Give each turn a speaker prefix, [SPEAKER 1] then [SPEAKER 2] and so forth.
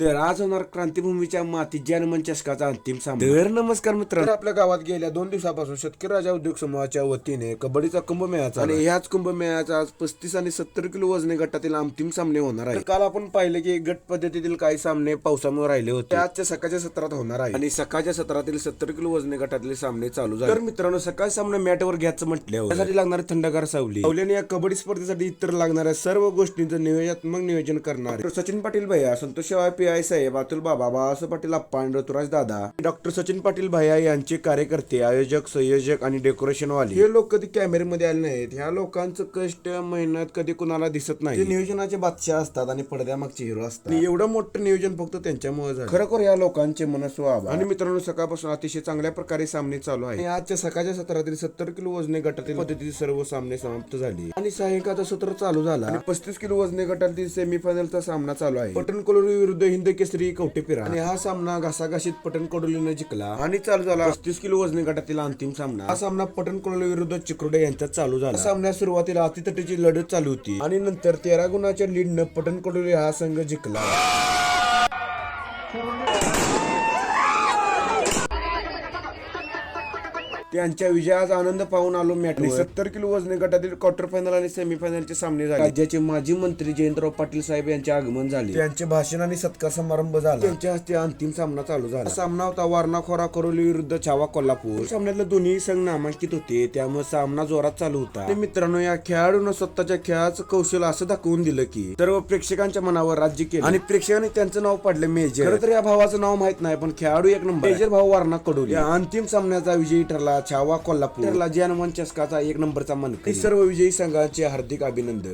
[SPEAKER 1] तर आज होणार क्रांतीभूमीच्या मातीत जनमन चषकाचा अंतिम सामना। तर नमस्कार मित्रांनो, आपल्या गावात गेल्या 2 दिवसापासून शेतकरी राजा उद्योग समूहाच्या वतीने कबड्डीचा कुंभमेळा आणि ह्याच कुंभमेळ्याचा आज 35 आणि 70 किलो वजनी गटातील अंतिम सामने होणार आहे। काल आपण पाहिले की गट पद्धतीतील काही सामने पावसामुळे राहिले होते, आजच्या सकाळच्या सत्रात होणार आहे आणि सकाळच्या सत्रातील 70 किलो वजनी गटातील सामने चालू झाले। तर मित्रांनो, सकाळी सामना मॅटवर घ्यायचं म्हटल्यावर त्यासाठी लागणारी थंडगार सावलीने या कबड्डी स्पर्धेसाठी इतर लागणाऱ्या सर्व गोष्टींचं नियोजनात्मक नियोजन करणार सचिन पाटील भैया, संतोष शेवाळे पी.आय. साहेब, अतुल बाबा, बाळासाहेब पाटील अप्पा, ऋतुराज दादा, डॉक्टर सचिन पाटील भैया यांचे कार्यकर्ते, आयोजक, संयोजक आणि डेकोरेशन वाले हे लोक कधी कॅमेऱ्यामध्ये आले नाहीत। ह्या लोकांचं कष्ट मेहनत कधी कुणाला दिसत नाही। ते नियोजनाचे बादशाह असतात आणि पडद्यामागचे हिरो असतात। एवढं मोठं नियोजन फक्त त्यांच्यामुळे झालं। खरोखर या लोकांचे मनस्व आभार। आणि मित्रांनो, सकाळपासून अतिशय चांगल्या प्रकारे सामने चालू आहे। आजच्या सकाळच्या सत्रातील 70 किलो वजनी गटातील पद्धतीचे सर्व सामने समाप्त झाले आणि सायंकाळचं सत्र चालू झाला आणि 35 किलो वजनी गटातील सेमीफायनलचा सामना चालू आहे। पटन कोलोली विरुद्ध हिंद केसरी कवटेपिरा आणि हा सामना घासाघाशीत पटन कोलोलीने जिंकला आणि चालू झाला 35 किलो वजनी गटातील अंतिम सामना। हा सामना पटन कोलोली विरुद्ध चिक्रोडे यांच्यात चालू झाला। सामन्यात सुरुवातीला अतितटीची लढत चालू होती आणि नंतर 13 गुणाच्या लीडनं पटन कोलोली हा संघ जिंकला। त्यांच्या विजयाचा आनंद पाहून आलो मॅट। 70 किलो वजनी गटातील क्वार्टर फायनल आणि सेमीफायनलचे सामने झाले। राज्याचे माजी मंत्री जयंतराव पाटील साहेब यांचे आगमन झाले, त्यांचे भाषण आणि सत्कार समारंभ झाला, त्यांच्या हस्ते अंतिम सामना चालू झाला। सामना होता वारणा खोरा करोली विरुद्ध छावा कोल्हापूर। सामन्यातले दोन्ही संघ नामांकित होते, त्यामुळे सामना जोरात चालू होता। मित्रांनो, या खेळाडूंना स्वतःच्या खेळाचं कौशल्य असं दाखवून दिलं की सर्व प्रेक्षकांच्या मनावर राज्य केलं आणि प्रेक्षकांनी त्यांचं नाव पाडलं मेजर। खरं तर या भावाचं नाव माहित नाही, पण खेळाडू एक नंबर मेजर भाऊ वारणा कडोली। या अंतिम सामन्याचा विजयी ठरला छावा कोल्हापूर। जनमन चषकाचा 1 नंबरचा मानकरी। सर्व विजयी संघाचे हार्दिक अभिनंदन।